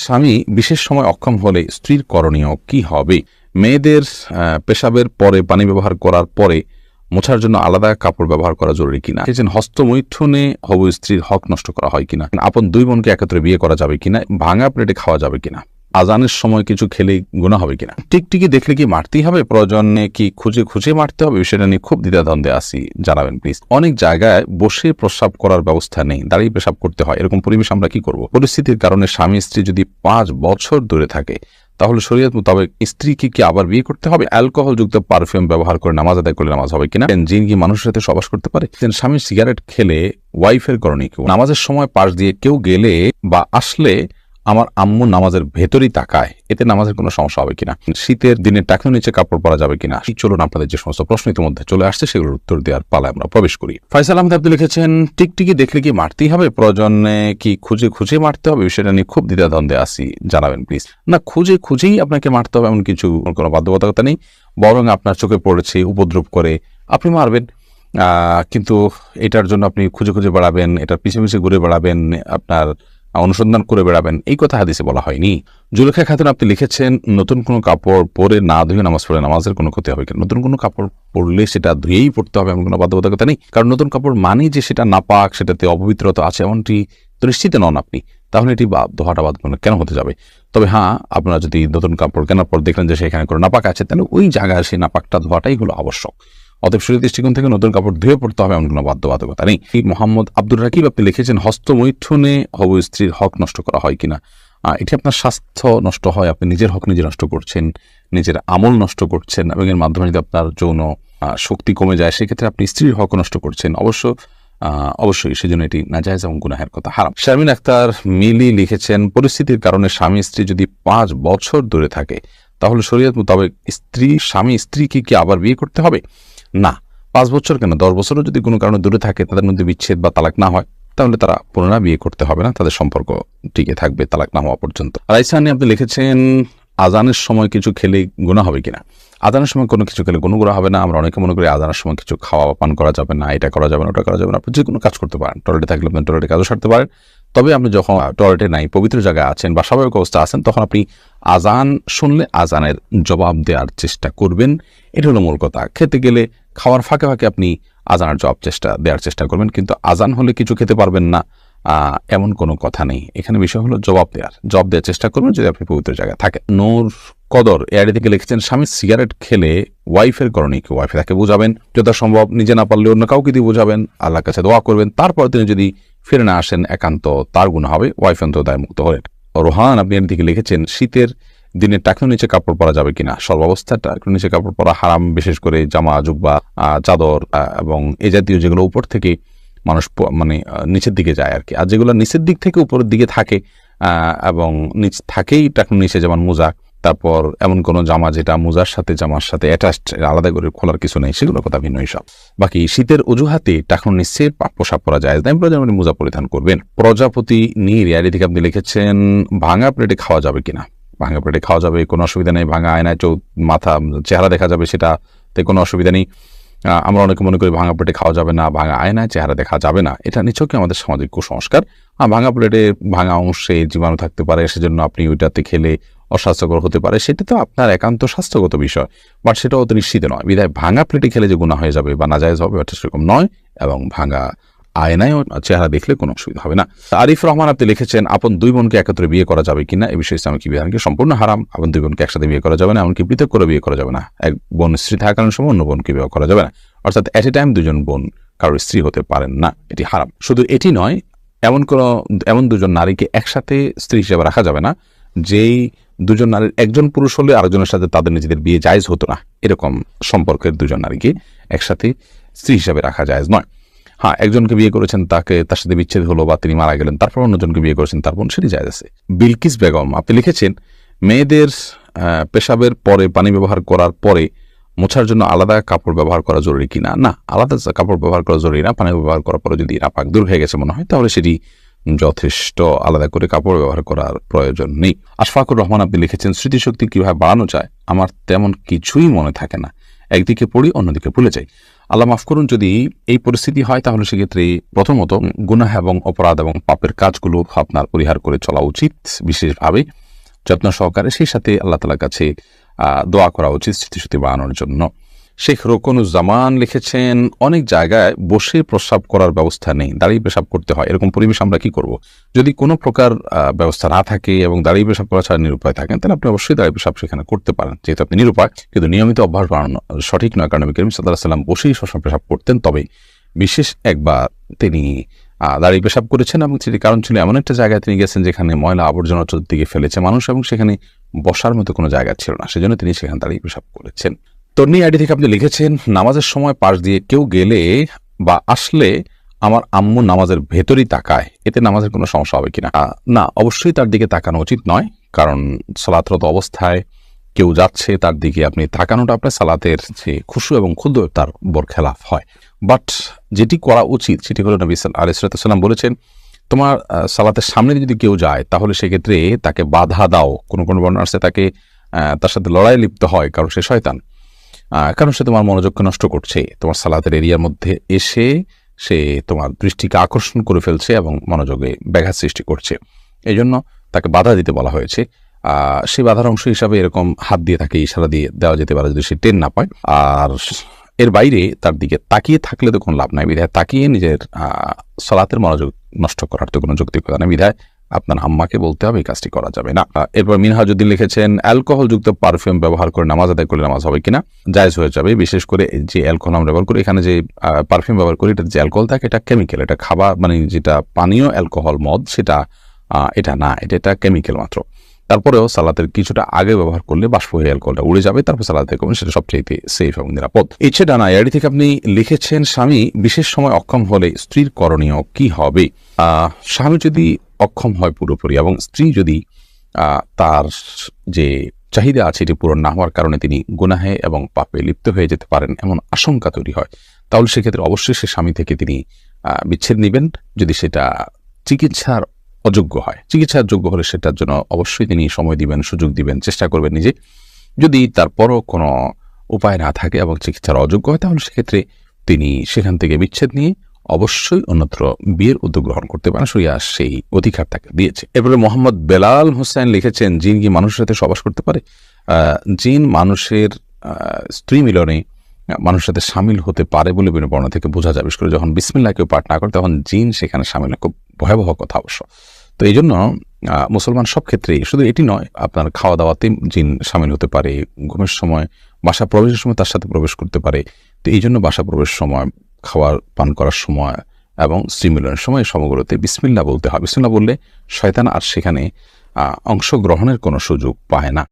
স্বামী বিশেষ সময় অক্ষম হলে স্ত্রীর করণীয় কি হবে? মেয়েদের পেশাবের পরে পানি ব্যবহার করার পরে মোছার জন্য আলাদা কাপড় ব্যবহার করা জরুরি কিনা, হস্তমৈথুনে হবু স্ত্রীর হক নষ্ট করা হয় কিনা, আপন দুই বোনকে একত্রে বিয়ে করা যাবে কিনা, ভাঙা প্লেটে খাওয়া যাবে কিনা, আজানের সময় কিছু খেলে গুনাহ হবে কিনা, টিকটিকি দেখলে কি মারতেই হবে, প্রয়োজনে কি খুঁজে খুঁজে মারতে হবে, বিষয়টা নিয়ে খুব দ্বিধাদ্বন্দ্বে আছি, জানাবেন প্লিজ। অনেক জায়গায় বসে প্রস্রাব করার ব্যবস্থা নেই, দাঁড়িয়ে পেশাব করতে হয়, এরকম পরিবেশ আমরা কি করব? পরিস্থিতির কারণে স্বামী স্ত্রী যদি 5 বছর দূরে থাকে তাহলে শরীয়ত মোতাবেক স্ত্রীকে কি আবার বিয়ে করতে হবে? অ্যালকোহল যুক্ত পারফিউম ব্যবহার করে নামাজ আদায় করলে নামাজ হবে কিনা? জিন কি মানুষের সাথে সবাস করতে পারে? স্বামী সিগারেট খেলে ওয়াইফের করণীয় কি? নামাজের সময় পাশ দিয়ে কেউ গেলে বা আসলে আমার আম্মু নামাজের ভেতরই তাকায়, এতে নামাজের কোনো সমস্যা হবে কিনা? শীতের দিনে টাকনুর নিচে কাপড় পরা যাবে কিনা? চলুন আপনাদের যে সমস্ত প্রশ্ন ইতিমধ্যে চলে আসছে সেগুলোর উত্তর দেওয়ার পালায় আমরা প্রবেশ করি। ফয়সাল আহমেদ আপনি লিখেছেন, টিকটিকি দেখলে কি মারতেই হবে, প্রয়োজনে কি খুঁজে খুঁজে মারতে হবে, বিষয়টা নিয়ে খুব দ্বিধাদ্বন্দ্বে আছি, জানাবেন প্লিজ। না, খুঁজে খুঁজেই আপনাকে মারতে হবে এমন কিছু কোনো বাধ্যবাধকতা নেই, বরং আপনার চোখে পড়েছে উপদ্রব করে আপনি মারবেন, কিন্তু এটার জন্য আপনি খুঁজে খুঁজে বেড়াবেন, এটার পিছিয়ে পিছিয়ে ঘুরে বেড়াবেন, আপনার অনুসন্ধান করে বেড়াবেন, এই কথা হাদিসে বলা হয়নি। জুলেখা খাতুন আপনি লিখেছেন, নতুন কোনো কাপড় পরে না ধুয়ে নামাজ পড়ে নামাজের কোনো ক্ষতি হবে কিনা? নতুন কোনো কাপড় পরলে সেটা ধুয়েই পড়তে হবে এমন কোনো বাধ্যবাধকতা নেই, কারণ নতুন কাপড় মানেই যে সেটা নাপাক, সেটাতে অপবিত্রতা আছে এমনটি নিশ্চিত নন আপনি, তাহলে এটি ধোয়াটা বাদ কেন হতে যাবে? তবে হ্যাঁ, আপনারা যদি নতুন কাপড় কেনার পর দেখলেন যে সেখানে কোনো নাপাক আছে, তাহলে ওই জায়গায় সেই নাপাকটা ধোয়াটাই হলো আবশ্যক। অতএব শরীর দৃষ্টিকোণ থেকে নতুন কাপড় ধুয়ে পড়তে হবে এমন কোনো বাধ্যবাধকতা নেই। মোহাম্মদ আব্দুর রাকিব আপনি লিখেছেন, হস্তমৈথুনে হবু স্ত্রীর হক নষ্ট করা হয় কিনা? এটি আপনার স্বাস্থ্য নষ্ট হয়, আপনি নিজের হক নিজে নষ্ট করছেন, নিজের আমল নষ্ট করছেন, এবং এর মাধ্যমে যদি আপনার যৌন শক্তি কমে যায় সেক্ষেত্রে আপনি স্ত্রীর হক নষ্ট করছেন। অবশ্যই সেজন্য এটি নাজায়েজ এবং গুনাহের কথা, হারাম। শারমিন আক্তার মিলি লিখেছেন, পরিস্থিতির কারণে স্বামী স্ত্রী যদি 5 বছর দূরে থাকে তাহলে শরীয়ত মোতাবেক স্বামী স্ত্রীকে কি আবার বিয়ে করতে হবে? না, 5 বছর কেন, 10 বছরও যদি কোনো কারণে দূরে থাকে, তাদের মধ্যে বিচ্ছেদ বা তালাক না হয়, তাহলে তারা পুনরায় বিয়ে করতে হবে না, তাদের সম্পর্ক টিকে থাকবে তালাক না হওয়া পর্যন্ত। রাইসানি আপনি লিখেছেন, আজানের সময় কিছু খেলে গুনাহ হবে কিনা? আজানের সময় কোনো কিছু খেলে কোনো গুনাহ হবে না। আমরা অনেকে মনে করি আজানের সময় কিছু খাওয়া পান করা যাবে না, এটা করা যাবে না, ওটা করা যাবে না। আপনি যে কোনো কাজ করতে পারেন, টয়লেটে থাকলে আপনি টয়লেটে কাজও সারতে পারেন। তবে আপনি যখন টয়লেটে নাই, পবিত্র জায়গায় আছেন বা স্বাভাবিক অবস্থা আছেন, তখন আপনি আজান শুনলে আজানের জবাব দেওয়ার চেষ্টা করবেন, এটা হলো মূল কথা। খেতে গেলে খাওয়ার ফাঁকে ফাঁকে আপনি আজানের দেওয়ার চেষ্টা করবেন, কিন্তু আজান হলে কিছু খেতে পারবেন না এমন কোনো কথা নেই। এখানে বিষয় হলো জবাব দেওয়ার চেষ্টা করবেন যদি আপনি পবিত্র জায়গায় থাকেন। নূর কদর এআইডি থেকে লিখেছেন, স্বামী সিগারেট খেলে ওয়াইফের করণীয় কি? ওয়াইফে তাকে বোঝাবেন, যথাসম্ভব নিজে না পারলে অন্য কাউকে দিয়ে বোঝাবেন, আল্লাহর কাছে দোয়া করবেন, তারপর তিনি যদি ফিরে না আসেন একান্ত তার গুনাহ হবে, ওয়াইফ অন্তত দায়মুক্ত হলেন। রোহান আপনি এর দিকে লিখেছেন, শীতের দিনে টাকনুর নিচে কাপড় পরা যাবে কিনা? সর্বাবস্থায় টাকনুর নিচে কাপড় পরা হারাম, বিশেষ করে জামা জুব্বা চাদর এবং এই জাতীয় যেগুলো উপর থেকে মানুষ নিচের দিকে যায় আর কি, আর যেগুলো নিচের দিক থেকে উপরের দিকে থাকে এবং নিচ থাকেই টাকনুর নিচে, যেমন মোজা, তারপর এমন কোন জামা যেটা মোজার সাথে জামার সাথে অ্যাটাচড, আলাদা করে খোলার কিছু নেই, সেগুলোর কথা ভিন্ন হিসাব। বাকি শীতের অজুহাতে টাকনুর নিচে পোশাক পরা যায় না, প্রয়োজন মোজা পরিধান করবেন। প্রজাপতি নীর এআইডি থেকে আপনি লিখেছেন, ভাঙা প্লেটে খাওয়া যাবে কিনা? ভাঙা প্লেটে খাওয়া যাবে, কোনো অসুবিধা নেই। ভাঙা আয়নায় মাথা চেহারা দেখা যাবে, সেটাতে কোনো অসুবিধা নেই। আমরা অনেকে মনে করি ভাঙা প্লেটে খাওয়া যাবে না, ভাঙা আয়নায় চেহারা দেখা যাবে না, এটা নিছকই আমাদের সামাজিক কুসংস্কার। ভাঙা প্লেটে ভাঙা অংশে জীবাণু থাকতে পারে, সেজন্য আপনি ওইটাতে খেলে অস্বাস্থ্যকর হতে পারে, সেটা তো আপনার একান্ত স্বাস্থ্যগত বিষয়, বাট সেটাও তো নিশ্চিত নয়। বিধায় ভাঙা প্লেটে খেলে যে গুনাহ হয়ে যাবে বা নাজায়েজ হবে, ওটা সেরকম নয়, এবং ভাঙা আয়নায় চেহারা দেখলে কোনো অসুবিধা হবে না। আরিফ রহমান আপনি লিখেছেন, আপন দুই বোনকে একত্রে বিয়ে করা যাবে কিনা? এই বিষয়ে ইসলামিক বিধানকে সম্পূর্ণ হারাম। আপন দুই বোনকে একসাথে বিয়ে করা যাবে না, এমনকি পৃথক করে বিয়ে করা যাবে না। এক বোন স্ত্রী থাকাকালীন সময় অন্য বোনকে বিয়ে করা যাবে না, অর্থাৎ এট এ টাইম দুজন বোন কারোর স্ত্রী হতে পারেন না, এটি হারাম। শুধু এটি নয়, এমন দুজন নারীকে একসাথে স্ত্রী হিসেবে রাখা যাবে না যেই দুজন নারীর একজন পুরুষ হলে আরেকজনের সাথে তাদের নিজেদের বিয়ে জায়েজ হতো না, এরকম সম্পর্কের দুজন নারীকে একসাথে স্ত্রী হিসেবে রাখা জায়েজ নয়। হ্যাঁ, একজনকে বিয়ে করেছেন, তার সাথে বিচ্ছেদ হলো বা তিনি মারা গেলেন, তারপর অন্যজনকে বিয়ে করেছেন, তারপর সেটি জায়েজ আছে। বিলকিস বেগম আপনি লিখেছেন, মেয়েদের পেশাবের পরে পানি ব্যবহার করার পরে মোছার জন্য আলাদা কাপড় ব্যবহার করা জরুরি কিনা? না, আলাদা কাপড় ব্যবহার করা জরুরি না। পানি ব্যবহার করার পরে যদি নাপাক দূর হয়ে গেছে মনে হয়, তাহলে সেটি যথেষ্ট, আলাদা করে কাপড় ব্যবহার করার প্রয়োজন নেই। আশফাকুর রহমান আপনি লিখেছেন, স্মৃতিশক্তি কিভাবে বাড়ানো যায়? আমার তেমন কিছুই মনে থাকে না, একদিকে পড়ি অন্যদিকে ভুলে যাই। আল্লাহ মাফ করুন, যদি এই পরিস্থিতি হয় তাহলে সেক্ষেত্রে প্রথমত গুনাহ এবং অপরাধ এবং পাপের কাজগুলো আপনার পরিহার করে চলা উচিত, বিশেষভাবে যত্ন সহকারে। সেই সাথে আল্লাহ তাআলার কাছে দোয়া করা উচিত স্মৃতিশক্তি বাড়ানোর জন্য। শেখ রোকনুজ্জামান লিখেছেন, অনেক জায়গায় বসে প্রস্রাব করার ব্যবস্থা নেই, দাঁড়িয়ে পেশাব করতে হয়, এরকম পরিবেশ আমরা কি করব? যদি কোনো প্রকার ব্যবস্থা না থাকে এবং দাঁড়িয়ে পেশাব করা ছাড়া নিরুপায় থাকেন, তাহলে আপনি অবশ্যই দাঁড়িয়ে পেশাব সেখানে করতে পারেন, যেহেতু আপনি নিরুপায়। কিন্তু নিয়মিত অভ্যাস বানানো সঠিক নয়, কারণ নবী করিম সাল্লাল্লাহু আলাইহি ওয়াসাল্লাম বসেই সবসময় পেশাব করতেন। তবে বিশেষ একবার তিনি দাঁড়িয়ে পেশাব করেছেন এবং সেটি কারণ ছিল এমন একটা জায়গায় তিনি গেছেন যেখানে ময়লা আবর্জনা চতুর্দিকে ফেলেছে মানুষ এবং সেখানে বসার মতো কোনো জায়গা ছিল না, সেজন্য তিনি সেখানে দাঁড়িয়ে পেশাব করেছেন। তন্নি আইডি থেকে আপনি লিখেছেন, নামাজের সময় পাশ দিয়ে কেউ গেলে বা আসলে আমার আম্মু নামাজের ভেতরই তাকায়, এতে নামাজের কোনো সমস্যা হবে কিনা? না, অবশ্যই তার দিকে তাকানো উচিত নয়, কারণ সালাতরত অবস্থায় কেউ যাচ্ছে তার দিকে আপনি তাকানোটা আপনার সালাতের যে খুশু এবং ক্ষুদ্র তার বরখেলাফ হয়। বাট যেটি করা উচিত সেটি হলো নবী আলাইহিস সালাম বলেছেন, তোমার সালাতের সামনে যদি কেউ যায় তাহলে সেক্ষেত্রে তাকে বাধা দাও। কোনো কোনো বর্ণনা আছে তাকে তার সাথে লড়াই লিপ্ত হয়, কারণ সে শয়তান, কারণ সে তোমার মনোযোগকে নষ্ট করছে, তোমার সালাতের এরিয়ার মধ্যে এসে সে তোমার দৃষ্টিকে আকর্ষণ করে ফেলছে এবং মনোযোগে ব্যাঘাত সৃষ্টি করছে। এই জন্য তাকে বাধা দিতে বলা হয়েছে। সেই বাধার অংশ হিসাবে এরকম হাত দিয়ে তাকে ইশারা দিয়ে দেওয়া যেতে পারে যদি সে টেন না পায়। আর এর বাইরে তার দিকে তাকিয়ে থাকলে তো কোনো লাভ নাই, বিধায় তাকিয়ে নিজের সালাতের মনোযোগ নষ্ট করার তো কোনো যৌক্তিকতা নেই, বিধায় আপনার আম্মাকে বলতে হবে এই কাজটি করা যাবে না। এরপর মিনহাজউদ্দিন লিখেছেন, অ্যালকোহলযুক্ত পারফিউম ব্যবহার করে নামাজ আদায় করলে নামাজ হবে কিনা? জায়েজ হয়ে যাবে, বিশেষ করে যে অ্যালকোহল আমরা ব্যবহার করি, এখানে যে পারফিউম ব্যবহার করি এটা যে অ্যালকোহল থাকে এটা কেমিক্যাল, এটা খাবার মানে যেটা পানীয় অ্যালকোহল মদ সেটা এটা না, এটা কেমিক্যাল মাত্র। তারপরেও সালাতের কিছুটা আগে ব্যবহার করলে বাষ্প হয়ে অ্যালকোহলটা উড়ে যাবে, তারপর সালাতে করবেন, সেটা সবচেয়ে সেফ এবং নিরাপদ। ইচ্ছে ডানা এআইডি থেকে আপনি লিখেছেন, স্বামী বিশেষ সময় অক্ষম হলে স্ত্রীর করণীয় কি হবে? স্বামী যদি অক্ষম হয় পুরোপুরি এবং স্ত্রী যদি তার যে চাহিদা আছে এটি পূরণ না হওয়ার কারণে তিনি গুনাহে এবং পাপে লিপ্ত হয়ে যেতে পারেন এমন আশঙ্কা তৈরি হয়, তাহলে সেক্ষেত্রে অবশ্যই সে স্বামী থেকে তিনি বিচ্ছেদ নেবেন। যদি সেটা চিকিৎসার অযোগ্য হয়, চিকিৎসার যোগ্য হলে সেটার জন্য অবশ্যই তিনি সময় দিবেন, সুযোগ দিবেন, চেষ্টা করবেন নিজে। যদি তারপরও কোনো উপায় না থাকে এবং চিকিৎসার অযোগ্য হয়, তাহলে সেক্ষেত্রে তিনি সেখান থেকে বিচ্ছেদ নিয়ে অবশ্যই অন্যত্র বিয়ের উদ্যোগ গ্রহণ করতে পারেন, শরিয়া সেই অধিকার তাকে দিয়েছে। এরপরে মোহাম্মদ বেলাল হোসেন লিখেছেন, জিন কি মানুষের সাথে সহবাস করতে পারে? জিন মানুষের স্ত্রী মিলনে মানুষের সাথে সামিল হতে পারে বলে বিভিন্ন বর্ণনা থেকে বোঝা যায়। বিশেষ করে যখন বিসমিল্লাহ কেউ পাঠ না করে তখন জিন সেখানে সামিল হয়, খুব ভয়াবহ কথা অবশ্য। তো এই জন্য মুসলমান সব ক্ষেত্রেই, শুধু এটি নয়, আপনার খাওয়া দাওয়াতে জিন সামিল হতে পারে, ঘুমের সময়, বাসা প্রবেশের সময় তার সাথে প্রবেশ করতে পারে। তো এই জন্য বাসা প্রবেশের সময়, খাওয়ার পান করার সময় এবং স্ত্রী মিলনের সময় সমগ্রতে বিসমিল্লাহ বলতে হয়। বিসমিল্লাহ বললে শয়তান আর সেখানে অংশগ্রহণের কোনো সুযোগ পায় না।